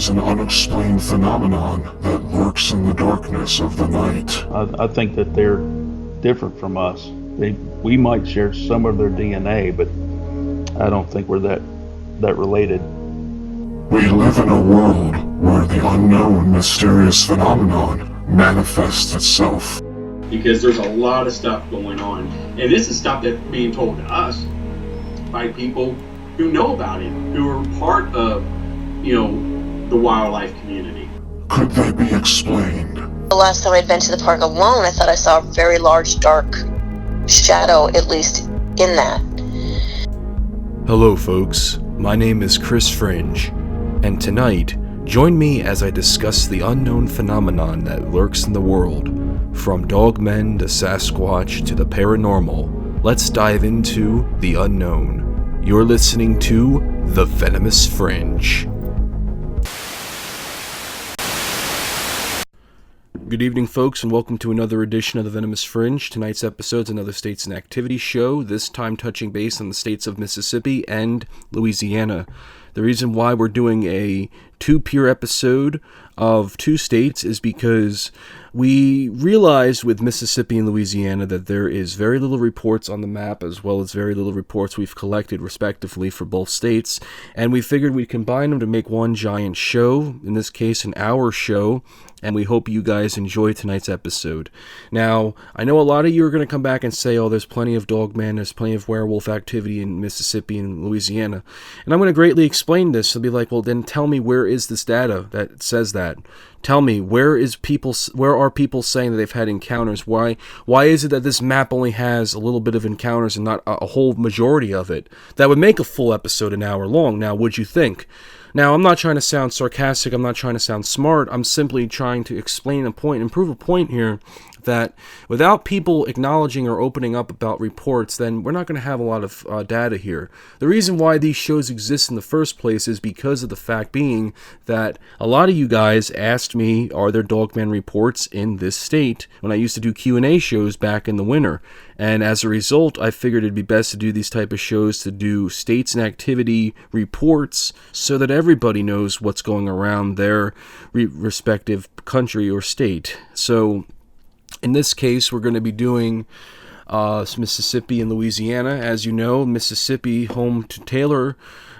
as an unexplained phenomenon that lurks in the darkness of the night. I think that they're different from us. We might share some of their DNA, but I don't think we're that related. We live in a world where the unknown mysterious phenomenon manifests itself. Because there's a lot of stuff going on. And this is stuff that's being told to us by people who know about it, who are part of, the wildlife community. Could they be explained? The last time I'd been to the park alone, I thought I saw a very large dark shadow, at least in that. Hello folks, my name is Chris Fringe, and tonight, join me as I discuss the unknown phenomenon that lurks in the world. From dogmen to Sasquatch to the paranormal, let's dive into the unknown. You're listening to The Venomous Fringe. Good evening, folks, and welcome to another edition of The Venomous Fringe. Tonight's episode is another States and Activity show, this time touching base on the states of Mississippi and Louisiana. The reason why we're doing a two-peer episode of two states is because we realized with Mississippi and Louisiana that there is very little reports on the map, as well as very little reports we've collected respectively for both states, and we figured we'd combine them to make one giant show, in this case an hour show, and we hope you guys enjoy tonight's episode. Now, I know a lot of you are going to come back and say, oh, there's plenty of Dogman, there's plenty of werewolf activity in Mississippi and Louisiana, and I'm going to greatly explain this. I'll be like, well, then tell me, where is this data that says that? Tell me, where are people saying that they've had encounters? Why is it that this map only has a little bit of encounters and not a whole majority of it? That would make a full episode an hour long. Now, would you think? Now, I'm not trying to sound sarcastic, I'm not trying to sound smart, I'm simply trying to explain a point and prove a point here that without people acknowledging or opening up about reports, then we're not going to have a lot of data here. The reason why these shows exist in the first place is because of the fact being that a lot of you guys asked me, are there Dogman reports in this state, when I used to do Q&A shows back in the winter. And as a result, I figured it'd be best to do these type of shows, to do states and activity reports, so that everybody knows what's going around their respective country or state. So in this case, we're going to be doing Mississippi and Louisiana. As you know, Mississippi, home to Taylor,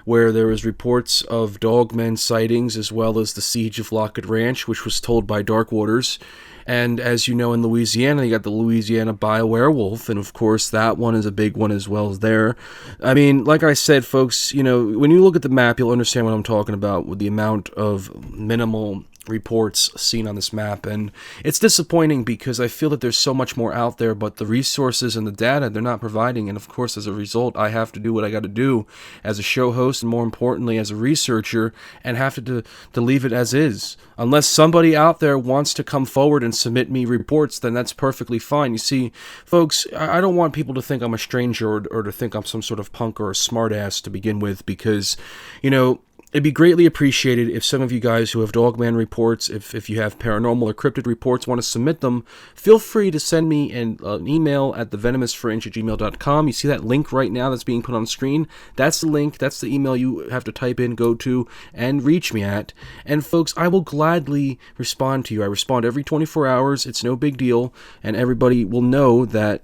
where there was reports of dogmen sightings, as well as the siege of Lockett Ranch, which was told by Dark Waters. And as you know, in Louisiana, you got the Louisiana Bio Werewolf, and of course, that one is a big one as well as there. I mean, like I said, folks, when you look at the map, you'll understand what I'm talking about with the amount of minimal reports seen on this map, and it's disappointing because I feel that there's so much more out there, but the resources and the data they're not providing, and of course as a result I have to do what I got to do as a show host, and more importantly as a researcher, and have to leave it as is. Unless somebody out there wants to come forward and submit me reports, then that's perfectly fine. You see, folks, I don't want people to think I'm a stranger or to think I'm some sort of punk or a smartass to begin with, because it'd be greatly appreciated if some of you guys who have Dogman reports, if you have paranormal or cryptid reports, want to submit them, feel free to send me an email at thevenomousfringe@gmail.com. You see that link right now that's being put on screen? That's the link, that's the email you have to type in, go to, and reach me at. And folks, I will gladly respond to you. I respond every 24 hours, it's no big deal, and everybody will know that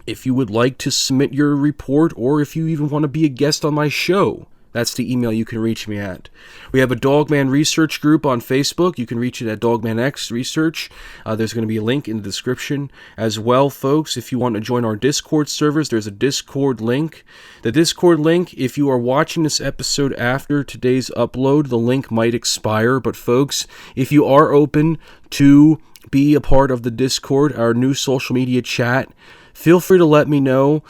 if you would like to submit your report, or if you even want to be a guest on my show, that's the email you can reach me at. We have a Dogman research group on Facebook. You can reach it at DogmanX Research. There's going to be a link in the description as well, folks. If you want to join our Discord servers, there's a Discord link. The Discord link, if you are watching this episode after today's upload, the link might expire. But folks, if you are open to be a part of the Discord, our new social media chat, feel free to let me know.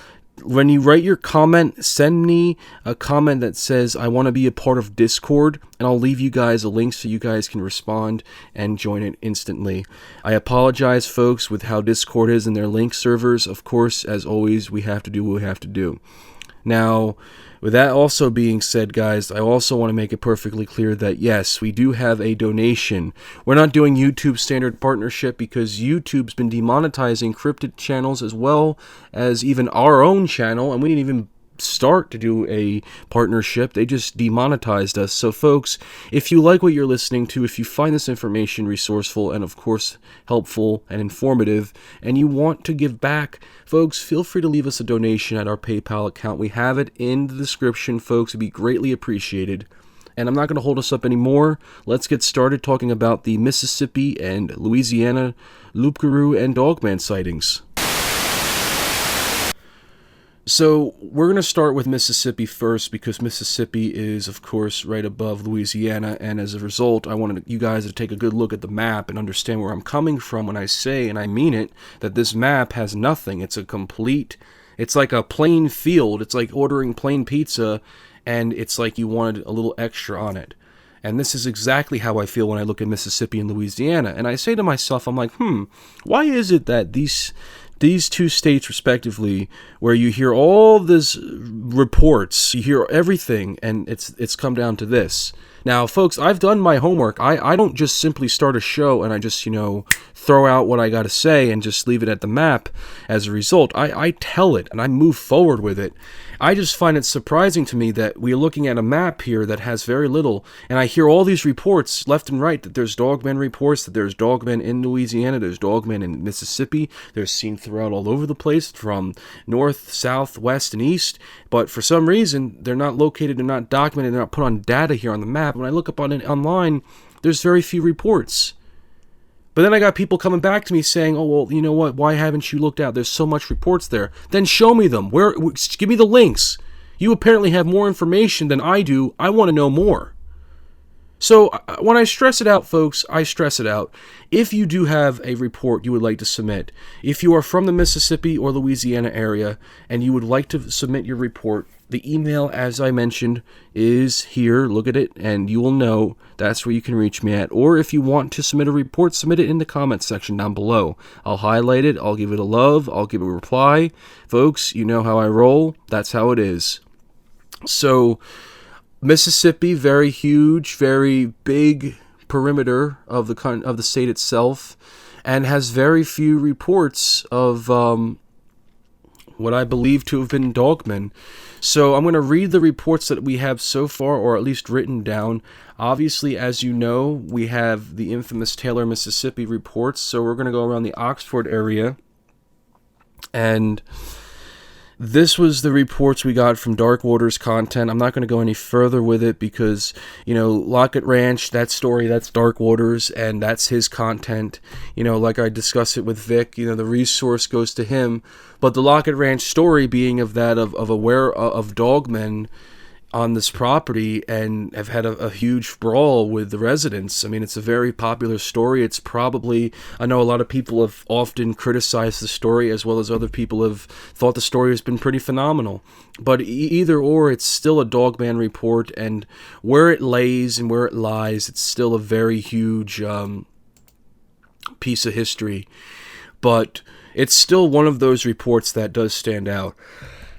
When you write your comment, send me a comment that says, I want to be a part of Discord, and I'll leave you guys a link so you guys can respond and join it instantly. I apologize, folks, with how Discord is in their link servers. Of course, as always, we have to do what we have to do. Now, with that also being said, guys, I also want to make it perfectly clear that, yes, we do have a donation. We're not doing YouTube standard partnership because YouTube's been demonetizing cryptid channels as well as even our own channel, and we didn't even start to do a partnership. They just demonetized us. So folks, if you like what you're listening to, if you find this information resourceful and of course helpful and informative, and you want to give back, folks, feel free to leave us a donation at our PayPal account. We have it in the description, folks. It'd be greatly appreciated. And I'm not going to hold us up anymore. Let's get started talking about the Mississippi and Louisiana Rougarou'S and Dogman sightings. So we're going to start with Mississippi first because Mississippi is, of course, right above Louisiana, and as a result, I wanted you guys to take a good look at the map and understand where I'm coming from when I say, and I mean it, that this map has nothing. It's like a plain field. It's like ordering plain pizza, and it's like you wanted a little extra on it. And this is exactly how I feel when I look at Mississippi and Louisiana. And I say to myself, I'm like, why is it that these two states respectively, where you hear all these reports, you hear everything, and it's come down to this. Now, folks, I've done my homework. I don't just simply start a show and I just, throw out what I got to say and just leave it at the map as a result. I tell it and I move forward with it. I just find it surprising to me that we're looking at a map here that has very little, and I hear all these reports left and right that there's dogmen reports, that there's dogmen in Louisiana, there's dogmen in Mississippi, they're seen throughout all over the place from north, south, west, and east, but for some reason they're not located, they're not documented, they're not put on data here on the map. When I look up on it online, there's very few reports. But then I got people coming back to me saying, oh, well, you know what, why haven't you looked out? There's so much reports there. Then show me them. Give me the links. You apparently have more information than I do. I want to know more. So when I stress it out, folks, I stress it out. If you do have a report you would like to submit, if you are from the Mississippi or Louisiana area and you would like to submit your report, the email, as I mentioned, is here. Look at it, and you will know that's where you can reach me at. Or if you want to submit a report, submit it in the comments section down below. I'll highlight it. I'll give it a love. I'll give a reply. Folks, you know how I roll. That's how it is. So Mississippi, very huge, very big perimeter of the state itself, and has very few reports of what I believe to have been dogmen. So I'm going to read the reports that we have so far, or at least written down. Obviously, as you know, we have the infamous Taylor, Mississippi reports, so we're going to go around the Oxford area, and this was the reports we got from Dark Waters Content. I'm not going to go any further with it because, Lockett Ranch, that story, that's Dark Waters, and that's his content. Like I discussed it with Vic, the resource goes to him. But the Lockett Ranch story being of dogmen on this property and have had a huge brawl with the residents. I mean, it's a very popular story. It's probably, I know a lot of people have often criticized the story, as well as other people have thought the story has been pretty phenomenal. But either or, it's still a dogman report, and where it lays and where it lies, it's still a very huge piece of history. But it's still one of those reports that does stand out,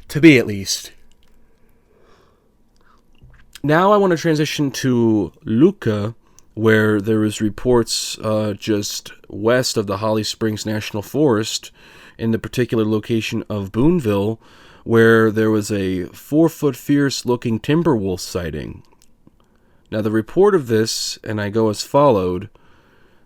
to me at least. Now I want to transition to Lucca, where there was reports just west of the Holly Springs National Forest, in the particular location of Boonville, where there was a 4-foot fierce-looking timber wolf sighting. Now the report of this, and I go as followed.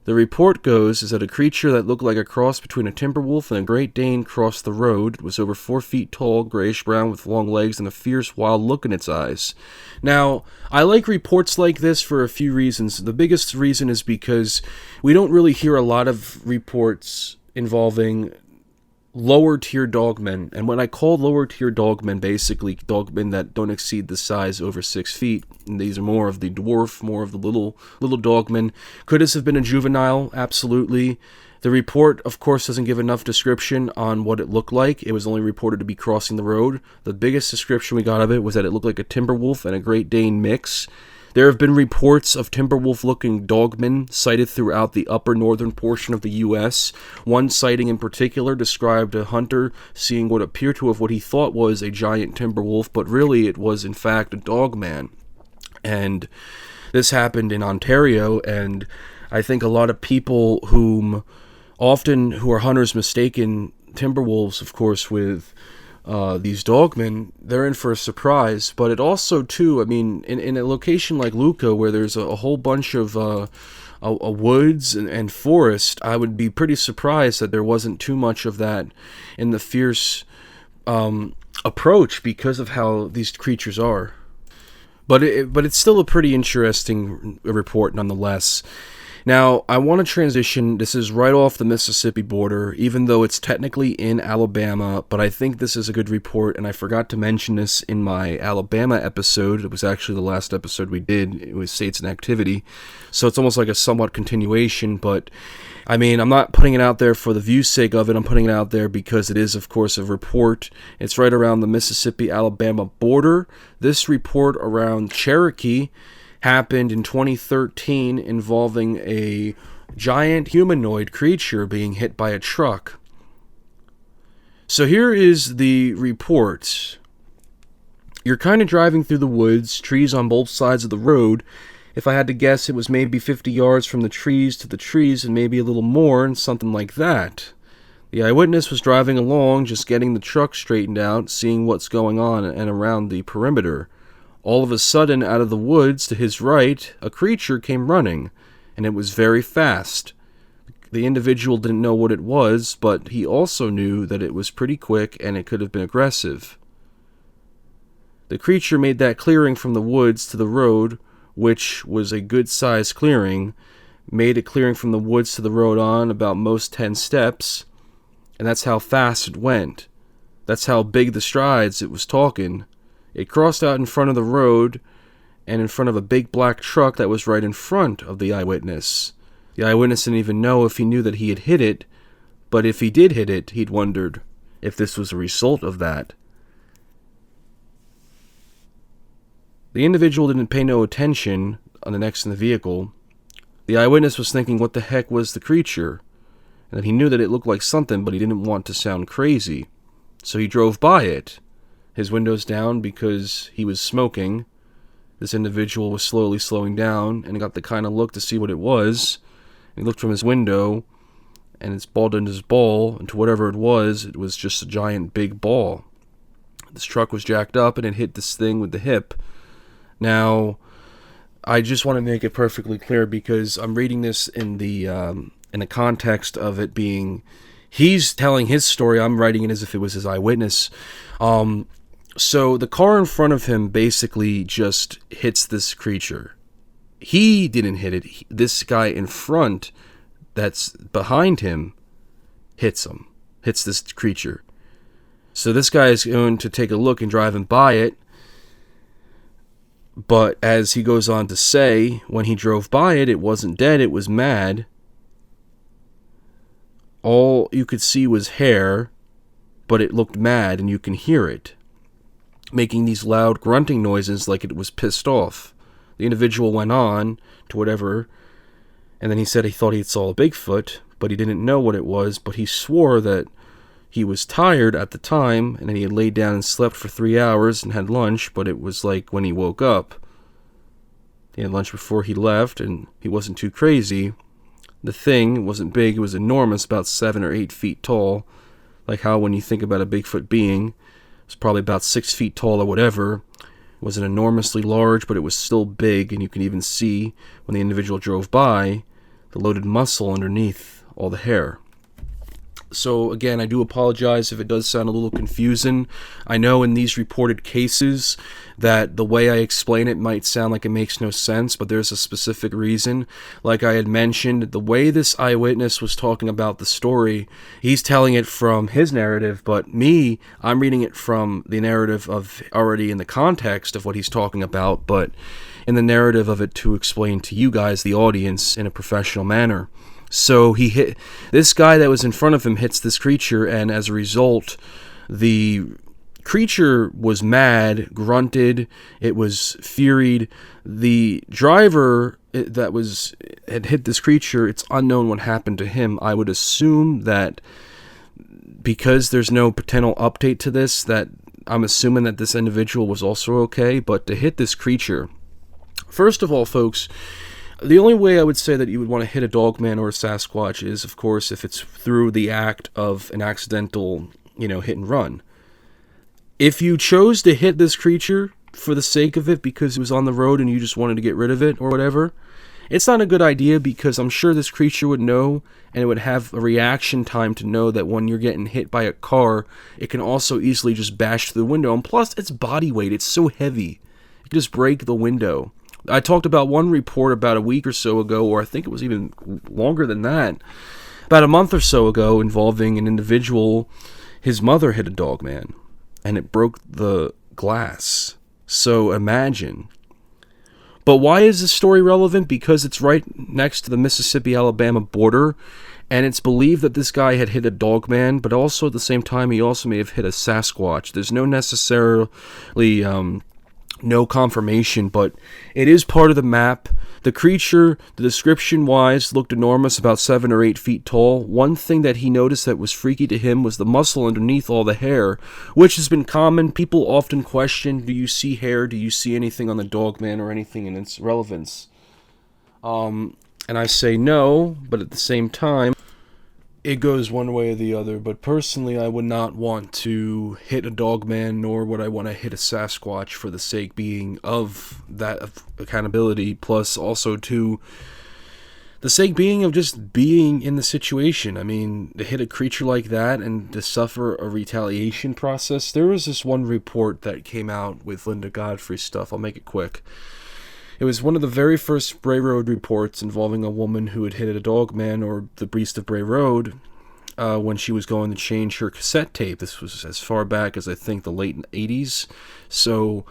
The report goes is that a creature that looked like a cross between a timber wolf and a Great Dane crossed the road. It was over 4 feet tall, grayish-brown with long legs and a fierce, wild look in its eyes. Now, I like reports like this for a few reasons. The biggest reason is because we don't really hear a lot of reports involving lower-tier dogmen. And when I call lower-tier dogmen, basically dogmen that don't exceed the size over 6 feet. And these are more of the dwarf, more of the little dogmen. Could this have been a juvenile? Absolutely. The report, of course, doesn't give enough description on what it looked like. It was only reported to be crossing the road. The biggest description we got of it was that it looked like a timber wolf and a Great Dane mix. There have been reports of timber wolf-looking dogmen sighted throughout the upper northern portion of the U.S. One sighting in particular described a hunter seeing what appeared to have what he thought was a giant timber wolf, but really it was in fact a dogman. And this happened in Ontario, and I think a lot of people who are hunters mistaken timber wolves, of course, with these dogmen, they're in for a surprise. But it also, too, I mean, in a location like Luca, where there's a whole bunch of woods and forest, I would be pretty surprised that there wasn't too much of that in the fierce approach, because of how these creatures are. But it's still a pretty interesting report nonetheless. Now, I want to transition. This is right off the Mississippi border, even though it's technically in Alabama, but I think this is a good report, and I forgot to mention this in my Alabama episode. It was actually the last episode we did. It was States and Activity, so it's almost like a somewhat continuation, but I mean, I'm not putting it out there for the view's sake of it. I'm putting it out there because it is, of course, a report. It's right around the Mississippi-Alabama border. This report around Cherokee happened in 2013, involving a giant humanoid creature being hit by a truck. So here is the report. You're kind of driving through the woods, trees on both sides of the road. If I had to guess, it was maybe 50 yards from the trees to the trees, and maybe a little more, and something like that. The eyewitness was driving along, just getting the truck straightened out, seeing what's going on and around the perimeter. All of a sudden, out of the woods to his right, a creature came running, and it was very fast. The individual didn't know what it was, but he also knew that it was pretty quick and it could have been aggressive. The creature made that clearing from the woods to the road, which was a good-sized clearing, made a clearing from the woods to the road on about most 10 steps, and that's how fast it went. That's how big the strides it was talking. It crossed out in front of the road and in front of a big black truck that was right in front of the eyewitness. The eyewitness didn't even know if he knew that he had hit it, but if he did hit it, he'd wondered if this was a result of that. The individual didn't pay no attention on the next in the vehicle. The eyewitness was thinking what the heck was the creature, and that he knew that it looked like something, but he didn't want to sound crazy. So he drove by it, his windows down because he was smoking. This individual was slowly slowing down and got the kind of look to see what it was. And he looked from his window, and it's balled into his ball, and to whatever it was just a giant big ball. This truck was jacked up and it hit this thing with the hip. Now, I just want to make it perfectly clear, because I'm reading this in the context of it being, he's telling his story, I'm writing it as if it was his eyewitness. So the car in front of him basically just hits this creature. He didn't hit it. This guy in front that's behind him hits this creature. So this guy is going to take a look and driving by it. But as he goes on to say, when he drove by it, it wasn't dead, it was mad. All you could see was hair, but it looked mad, and you can hear it, making these loud grunting noises like it was pissed off. The individual went on to whatever, and then he said he thought he saw a Bigfoot, but he didn't know what it was, but he swore that he was tired at the time, and then he had laid down and slept for 3 hours and had lunch, but it was like when he woke up. He had lunch before he left, and he wasn't too crazy. The thing wasn't big, it was enormous, about 7 or 8 feet tall, like how when you think about a Bigfoot being, it's probably about 6 feet tall or whatever. It wasn't enormously large, but it was still big, and you can even see, when the individual drove by, the loaded muscle underneath all the hair. So again, I do apologize if it does sound a little confusing. I know in these reported cases that the way I explain it might sound like it makes no sense, but there's a specific reason. Like I had mentioned, the way this eyewitness was talking about the story, he's telling it from his narrative, but me, I'm reading it from the narrative of already in the context of what he's talking about, but in the narrative of it to explain to you guys, the audience, in a professional manner. So he hit this guy that was in front of him, hits this creature, and as a result, the creature was mad, grunted, it was furied. The driver that had hit this creature, it's unknown what happened to him. I would assume that because there's no paternal update to this, that I'm assuming that this individual was also okay. But to hit this creature, first of all, folks, the only way I would say that you would want to hit a Dogman or a Sasquatch is, of course, if it's through the act of an accidental, hit and run. If you chose to hit this creature for the sake of it because it was on the road and you just wanted to get rid of it or whatever, it's not a good idea, because I'm sure this creature would know, and it would have a reaction time to know that when you're getting hit by a car, it can also easily just bash through the window. And plus, its body weight, it's so heavy, it can just break the window. I talked about one report about a week or so ago, or I think it was even longer than that, about a month or so ago, involving an individual. His mother hit a Dogman, and it broke the glass. So imagine. But why is this story relevant? Because it's right next to the Mississippi-Alabama border, and it's believed that this guy had hit a Dogman, but also at the same time he also may have hit a Sasquatch. There's no necessarily no confirmation, but it is part of the map. The creature, the description-wise, looked enormous, about 7 or 8 feet tall. One thing that he noticed that was freaky to him was the muscle underneath all the hair, which has been common. People often question, do you see hair? Do you see anything on the Dogman or anything in its relevance? And I say no, but at the same time, it goes one way or the other. But personally, I would not want to hit a Dogman, nor would I want to hit a Sasquatch for the sake being of that of accountability, plus also to the sake being of just being in the situation. I mean, to hit a creature like that and to suffer a retaliation process. There was this one report that came out with Linda Godfrey's stuff. I'll make it quick. It was one of the very first Bray Road reports involving a woman who had hit a Dogman, or the Beast of Bray Road, when she was going to change her cassette tape. This was as far back as I think the late 80s. So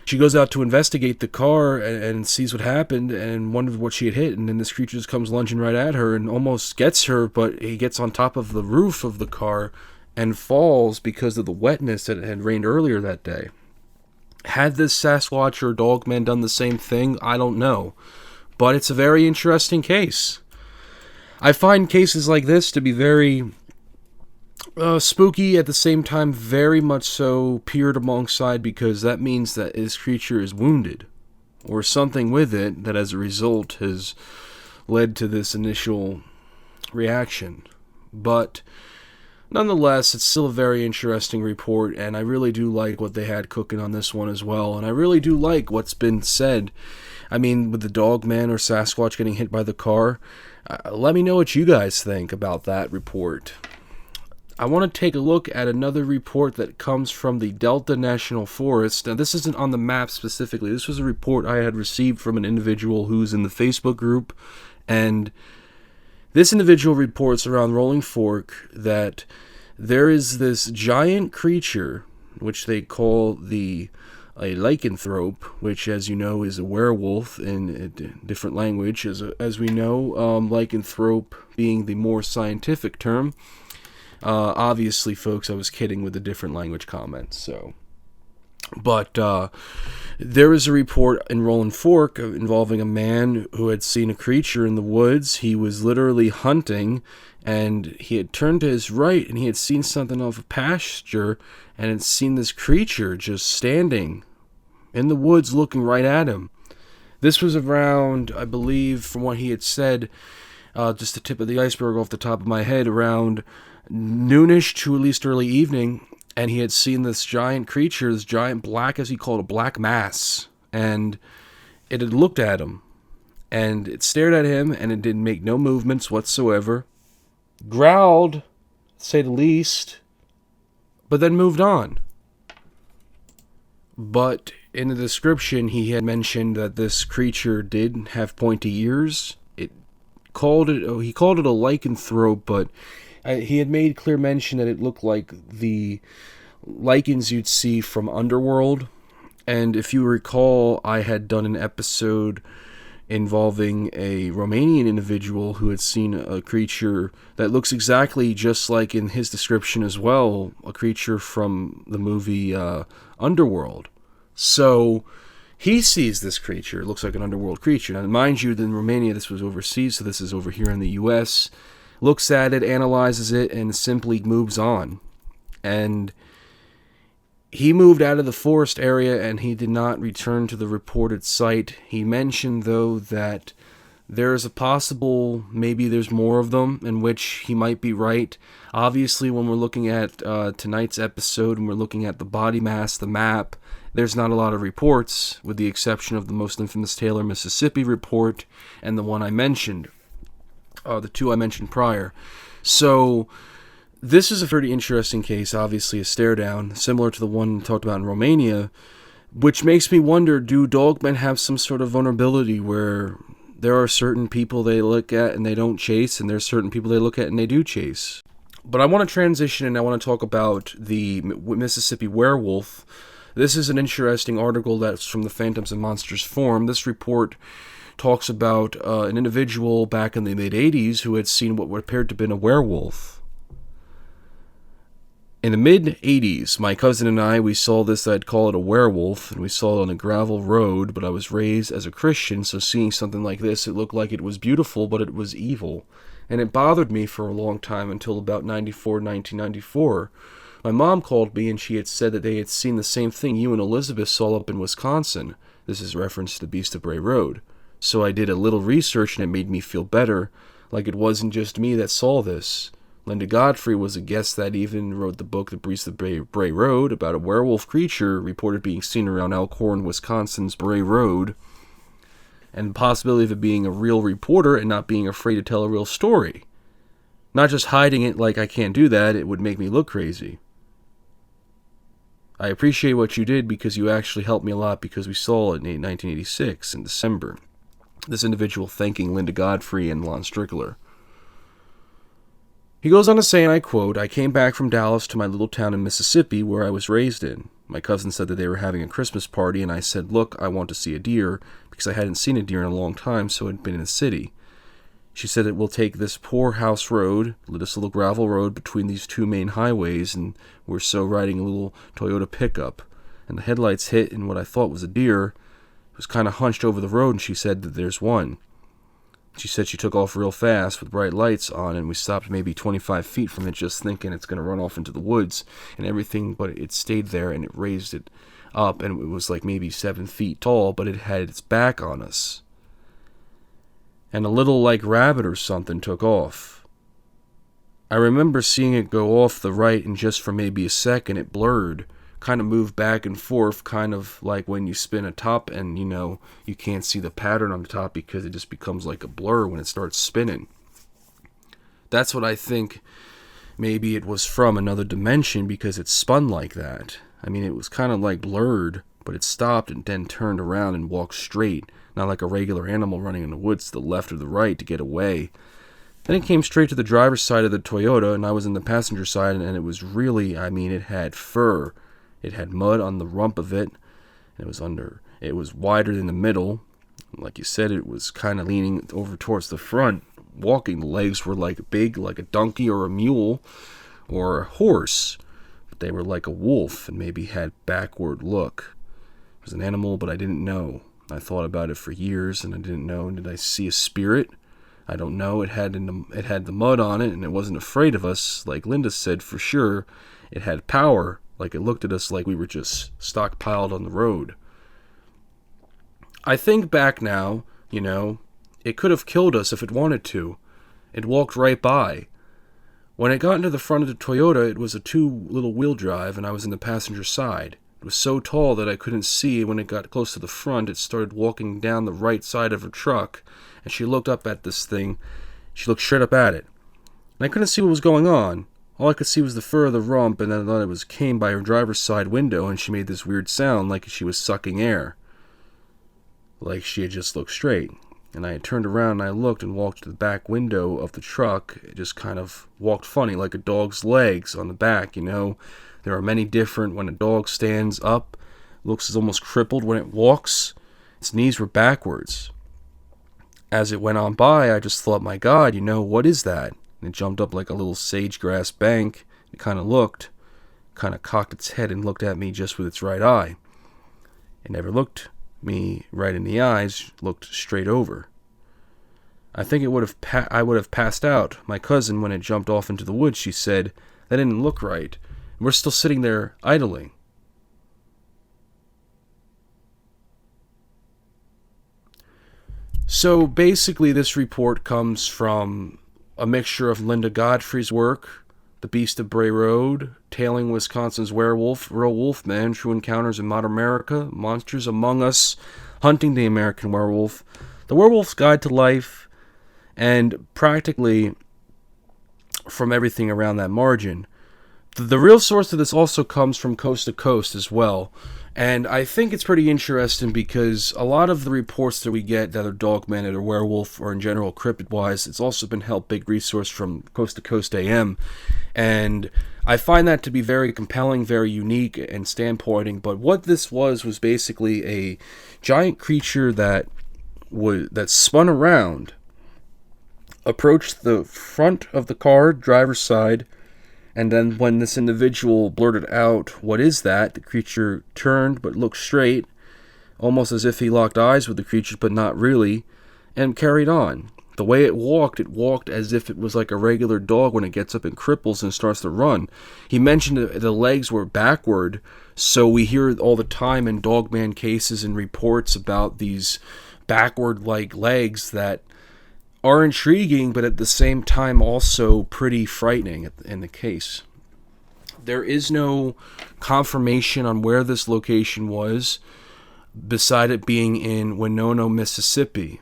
she goes out to investigate the car and sees what happened and wondered what she had hit. And then this creature just comes lunging right at her and almost gets her, but he gets on top of the roof of the car and falls because of the wetness that had rained earlier that day. Had this Sasquatch or Dogman done the same thing? I don't know. But it's a very interesting case. I find cases like this to be very spooky, at the same time very much so peered alongside, because that means that this creature is wounded, or something with it that as a result has led to this initial reaction. But nonetheless, it's still a very interesting report, and I really do like what they had cooking on this one as well, and I really do like what's been said. I mean, with the Dogman or Sasquatch getting hit by the car, let me know what you guys think about that report. I want to take a look at another report that comes from the Delta National Forest. Now, this isn't on the map specifically. This was a report I had received from an individual who's in the Facebook group, and this individual reports around Rolling Fork that there is this giant creature, which they call a lycanthrope, which, as you know, is a werewolf in a different language. As we know, lycanthrope being the more scientific term. Obviously, folks, I was kidding with the different language comments. But there was a report in Rolling Fork involving a man who had seen a creature in the woods. He was literally hunting, and he had turned to his right, and he had seen something off a pasture, and had seen this creature just standing in the woods looking right at him. This was around, I believe, from what he had said, just the tip of the iceberg off the top of my head, around noonish to at least early evening, and he had seen this giant creature, this giant black, as he called, a black mass, and it had looked at him, and it stared at him, and it didn't make no movements whatsoever, growled, to say the least, but then moved on. But in the description, he had mentioned that this creature did have pointy ears. He called it a lycanthrope, but he had made clear mention that it looked like the lichens you'd see from Underworld. And if you recall, I had done an episode involving a Romanian individual who had seen a creature that looks exactly just like, in his description as well, a creature from the movie Underworld. So he sees this creature. It looks like an underworld creature. Now, mind you, in Romania, this was overseas, so this is over here in the U.S., looks at it, analyzes it, and simply moves on. And he moved out of the forest area, and he did not return to the reported site. He mentioned, though, that There is a possible, maybe there's more of them, in which he might be right. Obviously, when we're looking at tonight's episode, and we're looking at the body mass, the map, there's not a lot of reports, with the exception of the most infamous Taylor, Mississippi report, and the one I mentioned, the two I mentioned prior. So, this is a pretty interesting case, obviously a stare down, similar to the one talked about in Romania, which makes me wonder, do dogmen have some sort of vulnerability where there are certain people they look at and they don't chase, and there's certain people they look at and they do chase? But I want to transition and I want to talk about the Mississippi Werewolf. This is an interesting article that's from the Phantoms and Monsters Forum. This report talks about an individual back in the mid-'80s who had seen what appeared to have been a werewolf. In the mid-'80s, my cousin and I, we saw this, I'd call it a werewolf, and we saw it on a gravel road, but I was raised as a Christian, so seeing something like this, it looked like it was beautiful, but it was evil. And it bothered me for a long time until about 1994. My mom called me, and she had said that they had seen the same thing you and Elizabeth saw up in Wisconsin. This is reference to the Beast of Bray Road. So I did a little research, and it made me feel better, like it wasn't just me that saw this. Linda Godfrey was a guest that evening, wrote the book The Beast of Bray Road, about a werewolf creature reported being seen around Elkhorn, Wisconsin's Bray Road, and the possibility of it being a real reporter and not being afraid to tell a real story. Not just hiding it like I can't do that, it would make me look crazy. I appreciate what you did because you actually helped me a lot because we saw it in 1986 in December. This individual thanking Linda Godfrey and Lon Strickler. He goes on to say, and I quote, "I came back from Dallas to my little town in Mississippi where I was raised in. My cousin said that they were having a Christmas party, and I said, look, I want to see a deer, because I hadn't seen a deer in a long time, so I'd been in the city. She said that we'll take this poor house road, this little gravel road between these two main highways, and we're so riding a little Toyota pickup. And the headlights hit, and what I thought was a deer was kind of hunched over the road, and she said that there's one. She said she took off real fast with bright lights on, and we stopped maybe 25 feet from it just thinking it's going to run off into the woods and everything, but it stayed there and it raised it up, and it was like maybe 7 feet tall, but it had its back on us. And a little like rabbit or something took off. I remember seeing it go off the right, and just for maybe a second it blurred, kind of moved back and forth, kind of like when you spin a top and, you can't see the pattern on the top because it just becomes like a blur when it starts spinning. That's what I think maybe it was from another dimension because it spun like that. I mean, it was kind of like blurred, but it stopped and then turned around and walked straight, not like a regular animal running in the woods to the left or the right to get away. Then it came straight to the driver's side of the Toyota, and I was in the passenger side, and it was really, it had fur. It had mud on the rump of it. It was wider than the middle. Like you said, it was kind of leaning over towards the front. Walking, the legs were like big, like a donkey or a mule or a horse. But they were like a wolf and maybe had backward look. It was an animal, but I didn't know. I thought about it for years and I didn't know. Did I see a spirit? I don't know. It had the mud on it and it wasn't afraid of us. Like Linda said, for sure, it had power. Like it looked at us like we were just stockpiled on the road. I think back now, it could have killed us if it wanted to. It walked right by. When it got into the front of the Toyota, it was a 2-wheel drive, and I was in the passenger side. It was so tall that I couldn't see. When it got close to the front, it started walking down the right side of her truck, and she looked up at this thing. She looked straight up at it. And I couldn't see what was going on. All I could see was the fur of the rump, and then I thought it came by her driver's side window, and she made this weird sound like she was sucking air. Like she had just looked straight. And I had turned around and I looked and walked to the back window of the truck. It just kind of walked funny, like a dog's legs on the back, There are many different, when a dog stands up, looks almost crippled when it walks. Its knees were backwards. As it went on by, I just thought, my God, what is that? And it jumped up like a little sage-grass bank. It kind of looked, kind of cocked its head and looked at me just with its right eye. It never looked me right in the eyes, looked straight over. I think I would have passed out. My cousin, when it jumped off into the woods, she said, that didn't look right. And we're still sitting there idling. So basically this report comes from a mixture of Linda Godfrey's work, The Beast of Bray Road, Tailing Wisconsin's Werewolf, Real Wolfman, True Encounters in Modern America, Monsters Among Us, Hunting the American Werewolf, The Werewolf's Guide to Life, and practically from everything around that margin. The real source of this also comes from Coast to Coast as well. And I think it's pretty interesting because a lot of the reports that we get that are Dogman or Werewolf or in general cryptid-wise, it's also been helped big resource from Coast to Coast AM. And I find that to be very compelling, very unique and standpointing. But what this was basically a giant creature that spun around, approached the front of the car, driver's side, and then when this individual blurted out, "What is that?" the creature turned but looked straight, almost as if he locked eyes with the creature, but not really, and carried on. The way it walked as if it was like a regular dog when it gets up and cripples and starts to run. He mentioned that the legs were backward, so we hear all the time in Dogman cases and reports about these backward-like legs that are intriguing, but at the same time also pretty frightening in the case. There is no confirmation on where this location was, beside it being in Winona, Mississippi.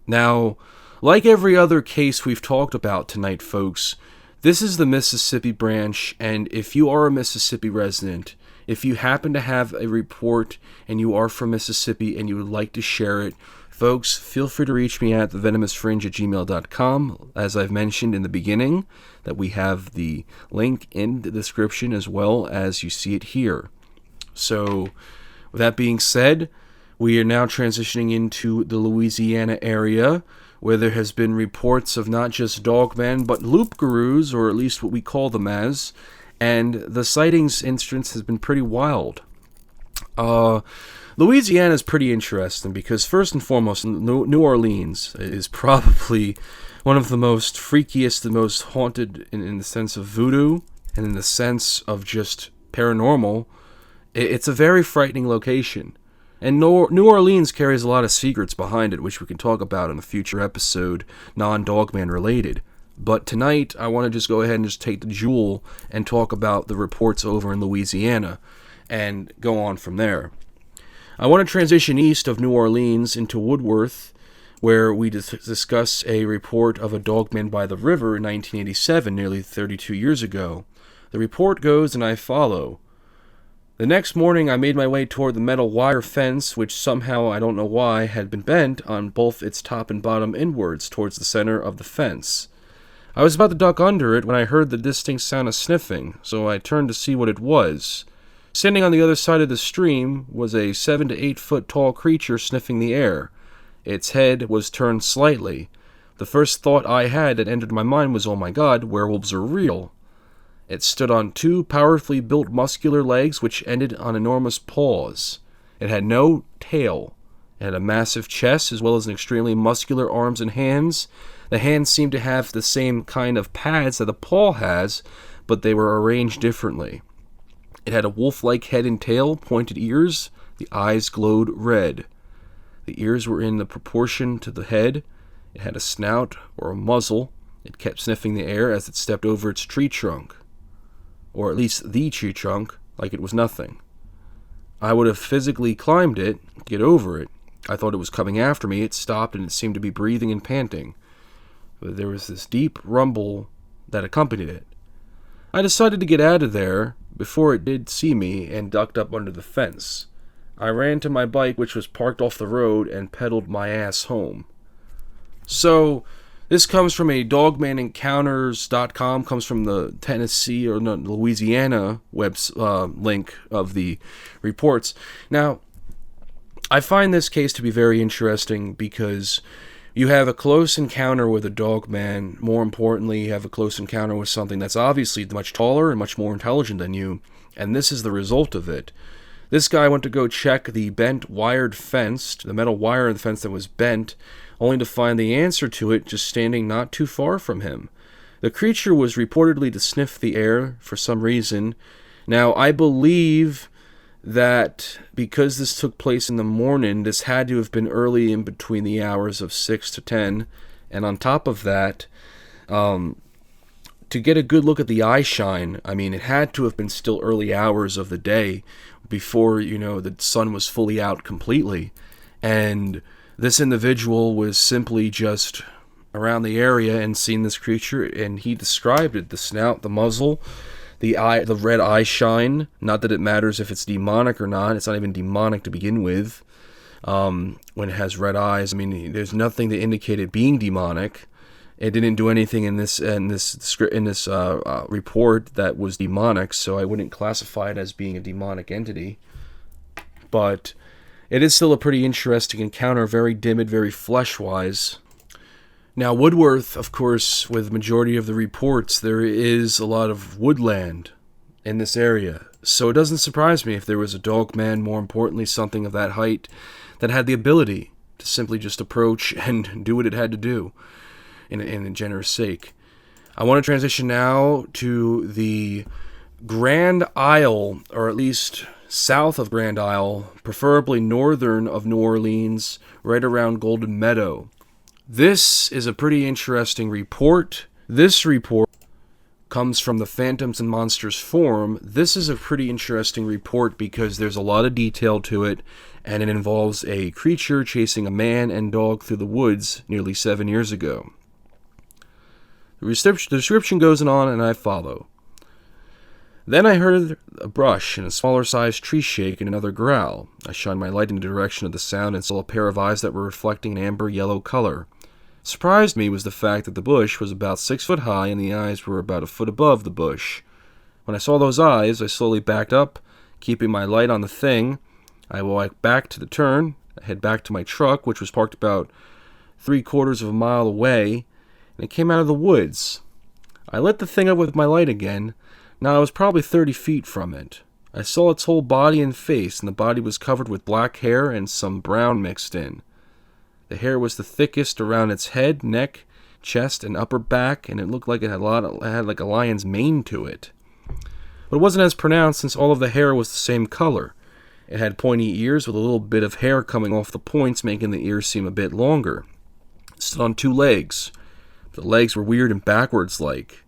Now, like every other case we've talked about tonight, folks, this is the Mississippi branch, and if you are a Mississippi resident, if you happen to have a report and you are from Mississippi and you would like to share it, folks, feel free to reach me at thevenomousfringe@gmail.com. As I've mentioned in the beginning, that we have the link in the description as well as you see it here. So, with that being said, we are now transitioning into the Louisiana area, where there has been reports of not just Dogman, but Rougarou'S, or at least what we call them as, and the sightings instance has been pretty wild. Louisiana is pretty interesting because, first and foremost, New Orleans is probably one of the most freakiest, the most haunted in the sense of voodoo and in the sense of just paranormal. It's a very frightening location. And New Orleans carries a lot of secrets behind it, which we can talk about in a future episode, non-Dogman related. But tonight, I want to just go ahead and just take the jewel and talk about the reports over in Louisiana and go on from there. I want to transition east of New Orleans into Woodworth, where we discuss a report of a Dogman by the river in 1987, nearly 32 years ago. The report goes, and I follow. The next morning, I made my way toward the metal wire fence, which somehow, I don't know why, had been bent on both its top and bottom inwards towards the center of the fence. I was about to duck under it when I heard the distinct sound of sniffing, so I turned to see what it was. Standing on the other side of the stream was a 7 to 8 foot tall creature sniffing the air. Its head was turned slightly. The first thought I had that entered my mind was, "Oh my God, werewolves are real." It stood on 2 powerfully built muscular legs which ended on enormous paws. It had no tail. It had a massive chest as well as an extremely muscular arms and hands. The hands seemed to have the same kind of pads that a paw has, but they were arranged differently. It had a wolf-like head and tail, pointed ears. The eyes glowed red. The ears were in the proportion to the head. It had a snout or a muzzle. It kept sniffing the air as it stepped over its tree trunk. Or at least the tree trunk, like it was nothing. I would have physically climbed it, get over it. I thought it was coming after me. It stopped and it seemed to be breathing and panting. But there was this deep rumble that accompanied it. I decided to get out of there before it did see me and ducked up under the fence. I ran to my bike, which was parked off the road, and pedaled my ass home. So, this comes from a dogmanencounters.com, comes from the Tennessee or no, Louisiana link of the reports. Now, I find this case to be very interesting because you have a close encounter with a Dogman. More importantly, you have a close encounter with something that's obviously much taller and much more intelligent than you, and this is the result of it. This guy went to go check the bent wired fence, the metal wire in the fence that was bent, only to find the answer to it just standing not too far from him. The creature was reportedly to sniff the air for some reason. Now, I believe that because this took place in the morning, this had to have been early in between the hours of 6 to 10. And on top of that, to get a good look at the eye shine, I mean, it had to have been still early hours of the day before, the sun was fully out completely. And this individual was simply just around the area and seen this creature, and he described it: the snout, the muzzle, the red eye shine. Not that it matters if it's demonic or not. It's not even demonic to begin with. When it has red eyes, I mean, there's nothing to indicate it being demonic. It didn't do anything in this report that was demonic, so I wouldn't classify it as being a demonic entity. But it is still a pretty interesting encounter, very timid, very flesh-wise. Now, Woodworth, of course, with the majority of the reports, there is a lot of woodland in this area. So it doesn't surprise me if there was a dogman, more importantly, something of that height, that had the ability to simply just approach and do what it had to do in a generous sake. I want to transition now to the Grand Isle, or at least south of Grand Isle, preferably northern of New Orleans, right around Golden Meadow. This is a pretty interesting report. This report comes from the Phantoms and Monsters forum. This is a pretty interesting report because there's a lot of detail to it, and it involves a creature chasing a man and dog through the woods nearly 7 years ago. The description goes on, and I follow. Then I heard a brush and a smaller-sized tree shake and another growl. I shined my light in the direction of the sound and saw a pair of eyes that were reflecting an amber-yellow color. Surprised me was the fact that the bush was about 6 foot high and the eyes were about a foot above the bush. When I saw those eyes, I slowly backed up, keeping my light on the thing. I walked back to the turn. I head back to my truck, which was parked about 3/4 of a mile away, and it came out of the woods. I lit the thing up with my light again. Now I was probably 30 feet from it. I saw its whole body and face, and the body was covered with black hair and some brown mixed in. The hair was the thickest around its head, neck, chest, and upper back, and it looked like it had like a lion's mane to it. But it wasn't as pronounced since all of the hair was the same color. It had pointy ears with a little bit of hair coming off the points, making the ears seem a bit longer. It stood on 2 legs. The legs were weird and backwards-like.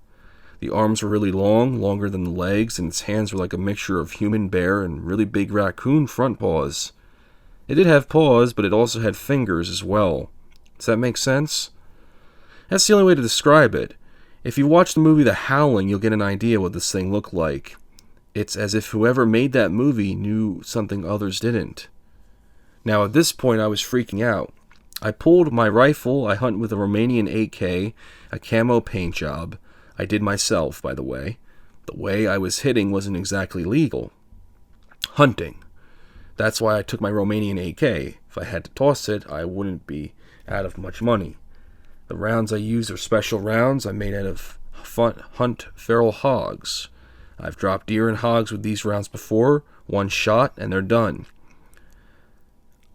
The arms were really long, longer than the legs, and its hands were like a mixture of human bear and really big raccoon front paws. It did have paws, but it also had fingers as well. Does that make sense? That's the only way to describe it. If you watch the movie The Howling, you'll get an idea what this thing looked like. It's as if whoever made that movie knew something others didn't. Now, at this point, I was freaking out. I pulled my rifle. I hunt with a Romanian AK, a camo paint job. I did myself, by the way. The way I was hitting wasn't exactly legal. Hunting. That's why I took my Romanian AK. If I had to toss it, I wouldn't be out of much money. The rounds I use are special rounds I made out of hunt feral hogs. I've dropped deer and hogs with these rounds before, 1 shot, and they're done.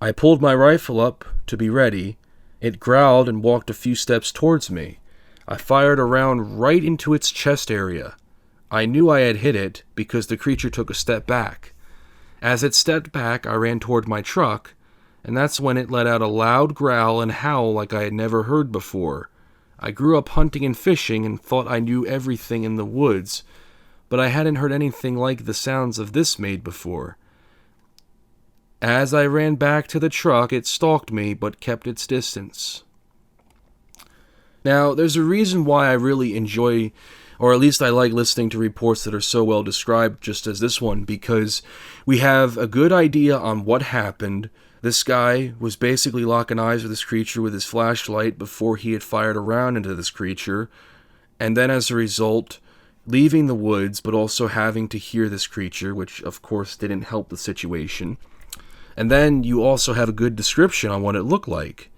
I pulled my rifle up to be ready. It growled and walked a few steps towards me. I fired a round right into its chest area. I knew I had hit it because the creature took a step back. As it stepped back, I ran toward my truck, and that's when it let out a loud growl and howl like I had never heard before. I grew up hunting and fishing and thought I knew everything in the woods, but I hadn't heard anything like the sounds of this made before. As I ran back to the truck, it stalked me, but kept its distance. Now, there's a reason why I really enjoy, or at least I like listening to reports that are so well described just as this one, because we have a good idea on what happened. This guy was basically locking eyes with this creature with his flashlight before he had fired a round into this creature, and then as a result, leaving the woods, but also having to hear this creature, which of course didn't help the situation. And then you also have a good description on what it looked like.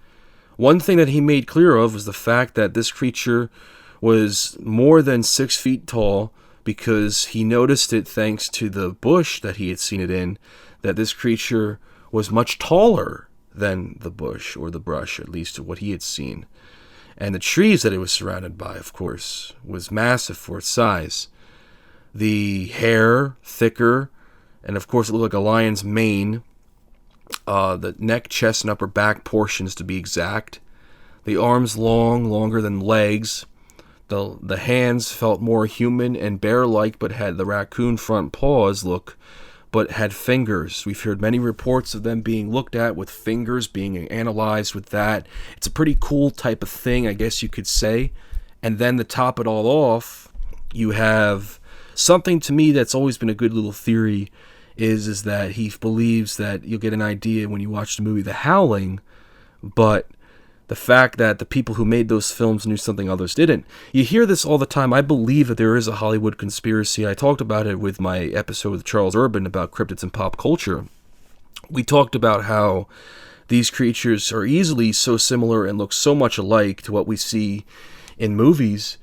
One thing that he made clear of was the fact that this creature was more than 6 feet tall, because he noticed it thanks to the bush that he had seen it in, that this creature was much taller than the bush, or the brush, at least what he had seen. And the trees that it was surrounded by, of course, was massive for its size. The hair, thicker, And of course it looked like a lion's mane. The neck, chest, and upper back portions to be exact. The arms longer than legs. The hands felt more human and bear-like, but had the raccoon front paws look, but had fingers. We've heard many reports of them being looked at with fingers, being analyzed with that. It's a pretty cool type of thing, I guess you could say. And then to top it all off, you have something to me that's always been a good little theory, is that he believes that you'll get an idea when you watch the movie The Howling, but the fact that the people who made those films knew something others didn't. You hear this all the time. I believe that there is a Hollywood conspiracy. I talked about it with my episode with Charles Urban about cryptids and pop culture. We talked about how these creatures are easily so similar and look so much alike to what we see in movies.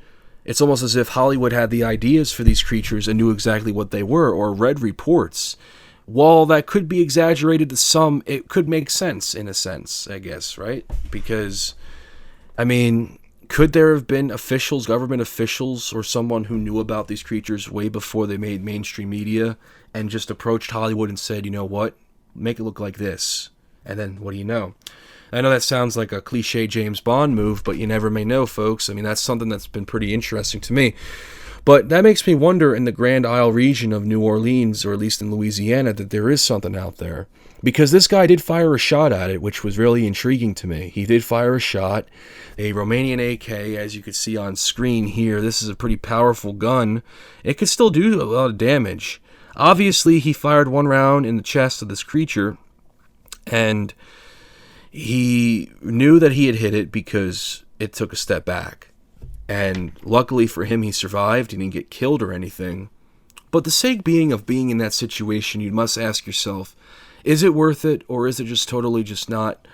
It's almost as if Hollywood had the ideas for these creatures and knew exactly what they were, or read reports. While that could be exaggerated to some, it could make sense in a sense, I guess, right? Because, I mean, could there have been officials, government officials, or someone who knew about these creatures way before they made mainstream media and just approached Hollywood and said, you know what, make it look like this? And then, what do you know? I know that sounds like a cliche James Bond move, but you never may know, folks. I mean, that's something that's been pretty interesting to me. But that makes me wonder, in the Grand Isle region of New Orleans, or at least in Louisiana, that there is something out there. Because this guy did fire a shot at it, which was really intriguing to me. He did fire a shot, a Romanian AK, as you can see on screen here. This is a pretty powerful gun. It could still do a lot of damage. Obviously, he fired one round in the chest of this creature, and he knew that he had hit it because it took a step back. And luckily for him, he survived. He didn't get killed or anything. But the sake being of being in that situation, you must ask yourself, is it worth it, or is it just totally just not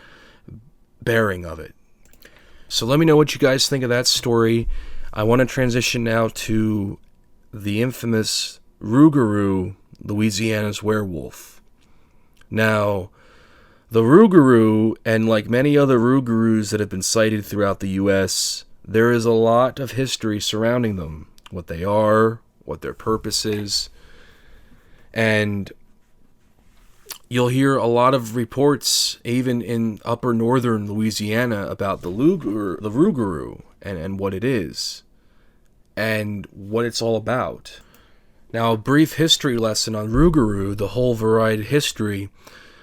bearing of it? So let me know what you guys think of that story. I want to transition now to the infamous Rougarou, Louisiana's werewolf. Now, the Rougarou, and like many other Rougarous that have been cited throughout the U.S., there is a lot of history surrounding them. What they are, what their purpose is. And you'll hear a lot of reports, even in upper northern Louisiana, about the Rougarou and what it is. And what it's all about. Now, a brief history lesson on Rougarou, the whole varied history.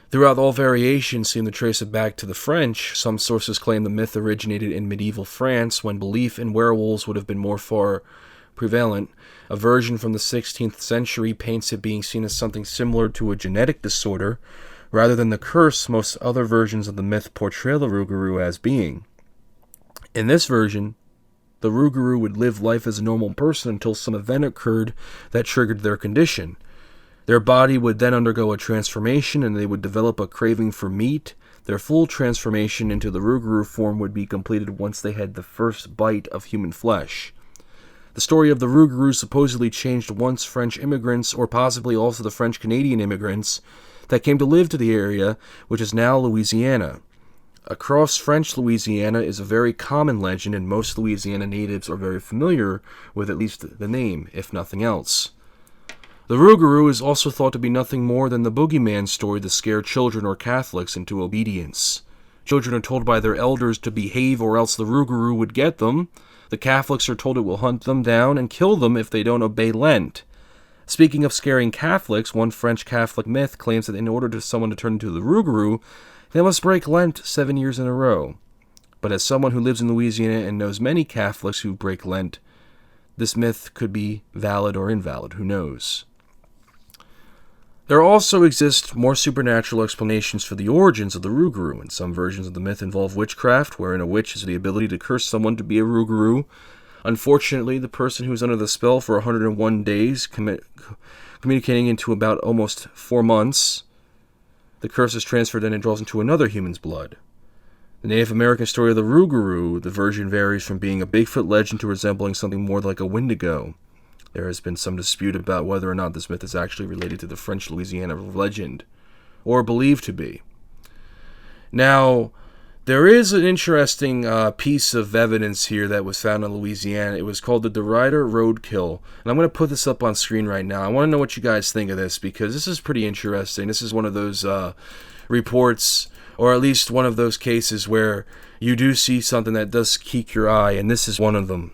Throughout all variations seem to trace it back to the French. Some sources claim the myth originated in medieval France, when belief in werewolves would have been more far prevalent. A version from the 16th century paints it being seen as something similar to a genetic disorder, rather than the curse most other versions of the myth portray the Rougarou as being. In this version, the Rougarou would live life as a normal person until some event occurred that triggered their condition. Their body would then undergo a transformation, and they would develop a craving for meat. Their full transformation into the Rougarou form would be completed once they had the first bite of human flesh. The story of the Rougarou supposedly changed once French immigrants, or possibly also the French-Canadian immigrants, that came to live to the area, which is now Louisiana. Across French Louisiana is a very common legend, and most Louisiana natives are very familiar with at least the name, if nothing else. The Rougarou is also thought to be nothing more than the boogeyman story to scare children or Catholics into obedience. Children are told by their elders to behave or else the Rougarou would get them. The Catholics are told it will hunt them down and kill them if they don't obey Lent. Speaking of scaring Catholics, one French Catholic myth claims that in order for someone to turn into the Rougarou, they must break Lent 7 years in a row. But as someone who lives in Louisiana and knows many Catholics who break Lent, this myth could be valid or invalid, who knows. There also exist more supernatural explanations for the origins of the Rougarou, and some versions of the myth involve witchcraft, wherein a witch has the ability to curse someone to be a Rougarou. Unfortunately, the person who is under the spell for 101 days, communicating into about almost 4 months, the curse is transferred and it draws into another human's blood. The Native American story of the Rougarou, the version varies from being a Bigfoot legend to resembling something more like a Wendigo. There has been some dispute about whether or not this myth is actually related to the French Louisiana legend, or believed to be. Now, There is an interesting piece of evidence here that was found in Louisiana. It was called the Ryder Roadkill. And I'm going to put this up on screen right now. I want to know what you guys think of this, because this is pretty interesting. This is one of those reports, or at least one of those cases where you do see something that does keep your eye, and this is one of them.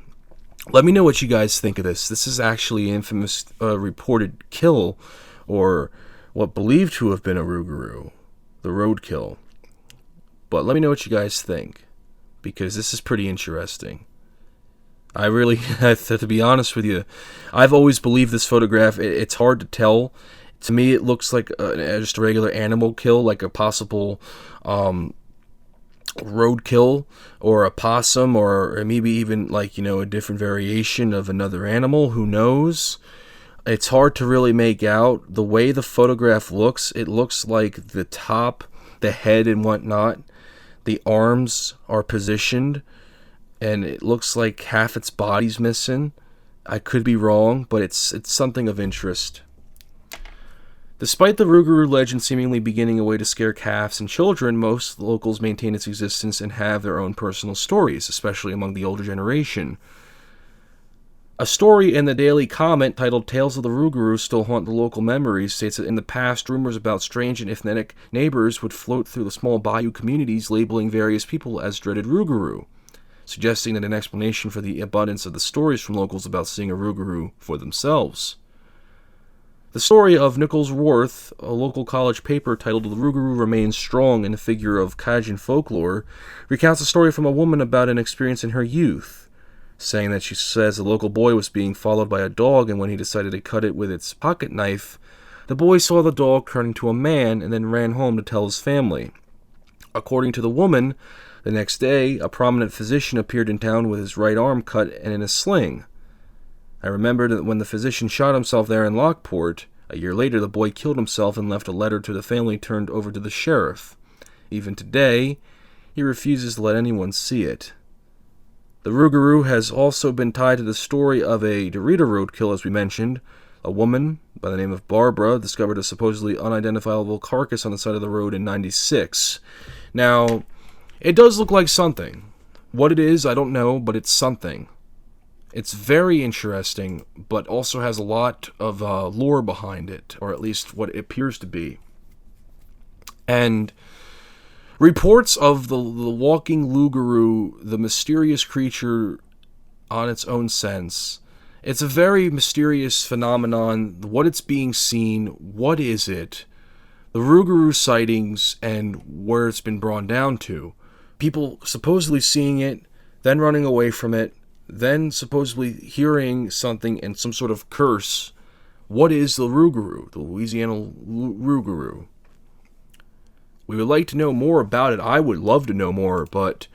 Let me know what you guys think of this. This is actually an infamous reported kill, or what believed to have been a Rougarou, the roadkill. But let me know what you guys think, because this is pretty interesting. I really, to be honest with you, I've always believed this photograph. It's hard to tell. To me, it looks like just a regular animal kill, like a possible roadkill, or a possum, or maybe even like, a different variation of another animal. Who knows? It's hard to really make out. The way the photograph looks, it looks like the top, the head and whatnot, the arms are positioned, and it looks like half its body's missing. I could be wrong, but it's something of interest. Despite the Rougarou legend seemingly beginning a way to scare calves and children, most locals maintain its existence and have their own personal stories, especially among the older generation. A story in the Daily Comment titled Tales of the Rougarou Still Haunt the Local Memories states that in the past, rumors about strange and ethnic neighbors would float through the small bayou communities, labeling various people as dreaded Rougarou, suggesting that an explanation for the abundance of the stories from locals about seeing a Rougarou for themselves. The story of Nichols Worth, a local college paper titled The Rougarou Remains Strong in the Figure of Cajun Folklore, recounts a story from a woman about an experience in her youth, saying that she says a local boy was being followed by a dog, and when he decided to cut it with its pocket knife, the boy saw the dog turn into a man and then ran home to tell his family. According to the woman, the next day, a prominent physician appeared in town with his right arm cut and in a sling. I remembered that when the physician shot himself there in Lockport, a year later the boy killed himself and left a letter to the family turned over to the sheriff. Even today, he refuses to let anyone see it. The Rougarou has also been tied to the story of a Ryder Roadkill, as we mentioned. A woman by the name of Barbara discovered a supposedly unidentifiable carcass on the side of the road in '96. Now, it does look like something. What it is, I don't know, but it's something. It's very interesting, but also has a lot of lore behind it, or at least what it appears to be. And reports of the walking Rougarou, the mysterious creature on its own sense. It's a very mysterious phenomenon. What it's being seen, what is it? The Rougarou sightings and where it's been brought down to. People supposedly seeing it, then running away from it, then supposedly hearing something and some sort of curse. What is the Rougarou, the Louisiana Rougarou? We would like to know more about it. I would love to know more, but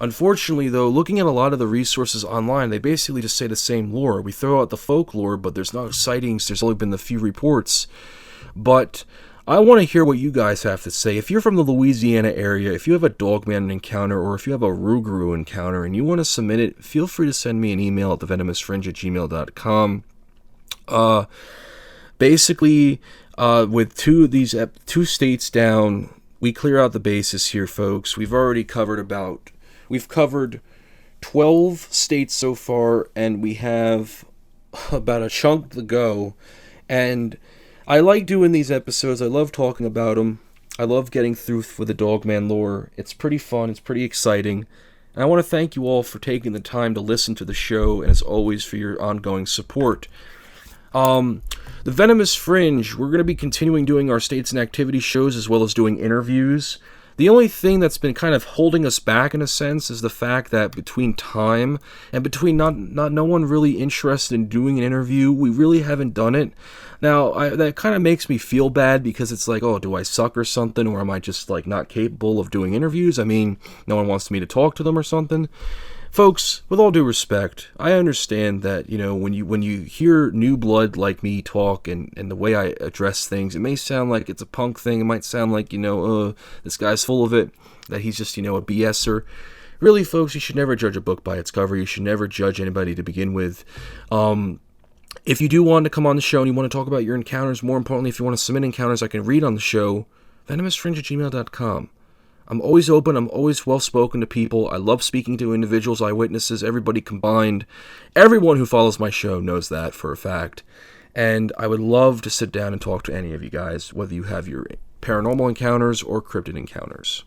unfortunately, though, looking at a lot of the resources online, they basically just say the same lore. We throw out the folklore, but there's no sightings. There's only been the few reports. But I want to hear what you guys have to say. If you're from the Louisiana area, if you have a Dogman encounter, or if you have a Rougarou encounter and you want to submit it, feel free to send me an email at thevenomousfringe@gmail.com. Basically, with two states down, we clear out the bases here, folks. We've covered 12 states so far, and we have about a chunk to go. And I like doing these episodes. I love talking about them. I love getting through with the Dogman lore. It's pretty fun. It's pretty exciting. And I want to thank you all for taking the time to listen to the show, and as always, for your ongoing support. The Venomous Fringe, we're going to be continuing doing our states and activity shows as well as doing interviews. The only thing that's been kind of holding us back in a sense is the fact that between time and between no one really interested in doing an interview, we really haven't done it. Now, that kind of makes me feel bad because it's like, oh, do I suck or something? Or am I just like not capable of doing interviews? I mean, no one wants me to talk to them or something. Folks, with all due respect, I understand that, when you hear new blood like me talk and the way I address things, it may sound like it's a punk thing. It might sound like, this guy's full of it, that he's just, a BSer. Really, folks, you should never judge a book by its cover. You should never judge anybody to begin with. If you do want to come on the show and you want to talk about your encounters, more importantly, if you want to submit encounters I can read on the show, venomousfringe@gmail.com. I'm always open, I'm always well-spoken to people. I love speaking to individuals, eyewitnesses, everybody combined. Everyone who follows my show knows that for a fact. And I would love to sit down and talk to any of you guys, whether you have your paranormal encounters or cryptid encounters.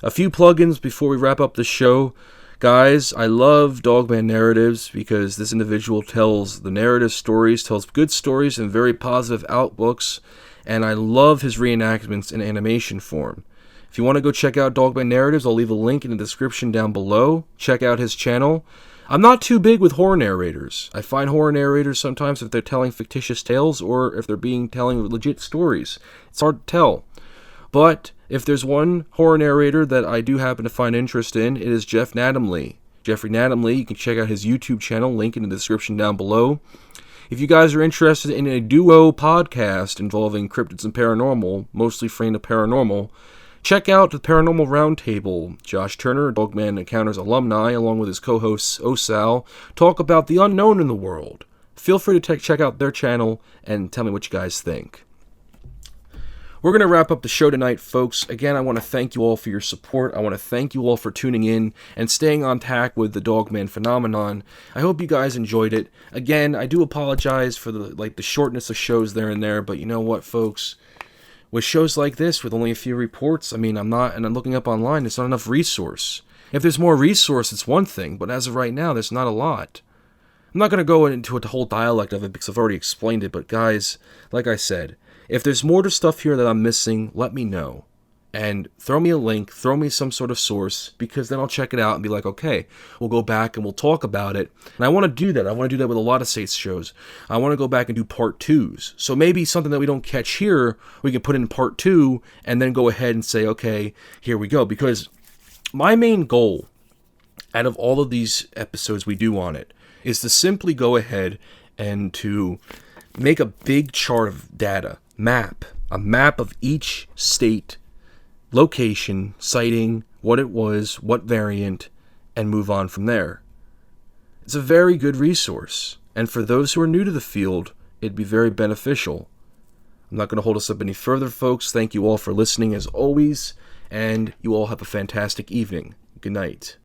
A few plugins before we wrap up the show. Guys, I love Dogman narratives because this individual tells the narrative stories, tells good stories in very positive outlooks, and I love his reenactments in animation form. If you want to go check out Dogman narratives, I'll leave a link in the description down below. Check out his channel. I'm not too big with horror narrators. I find horror narrators sometimes if they're telling fictitious tales or if they're telling legit stories. It's hard to tell. But if there's one horror narrator that I do happen to find interest in, it is Jeff Nadamlee. Jeffrey Nadamlee, you can check out his YouTube channel, link in the description down below. If you guys are interested in a duo podcast involving cryptids and paranormal, mostly framed of paranormal, check out the Paranormal Roundtable. Josh Turner, Dogman Encounters alumni, along with his co-host Osal, talk about the unknown in the world. Feel free to check out their channel and tell me what you guys think. We're going to wrap up the show tonight, folks. Again, I want to thank you all for your support. I want to thank you all for tuning in and staying on tack with the Dogman phenomenon. I hope you guys enjoyed it. Again, I do apologize for the shortness of shows there and there, but you know what, folks? With shows like this, with only a few reports, I'm looking up online, there's not enough resource. If there's more resource, it's one thing, but as of right now, there's not a lot. I'm not going to go into a whole dialect of it because I've already explained it, but guys, like I said, if there's more to stuff here that I'm missing, let me know. And throw me a link, throw me some sort of source, because then I'll check it out and be like, okay, we'll go back and we'll talk about it. And I want to do that. I want to do that with a lot of states shows. I want to go back and do part 2s. So maybe something that we don't catch here, we can put in part 2, and then go ahead and say, okay, here we go. Because my main goal, out of all of these episodes we do on it, is to simply go ahead and to make a big chart of data, a map of each state, location, sighting, what it was, what variant, and move on from there. It's a very good resource, and for those who are new to the field, it'd be very beneficial. I'm not going to hold us up any further, folks. Thank you all for listening as always, and you all have a fantastic evening. Good night.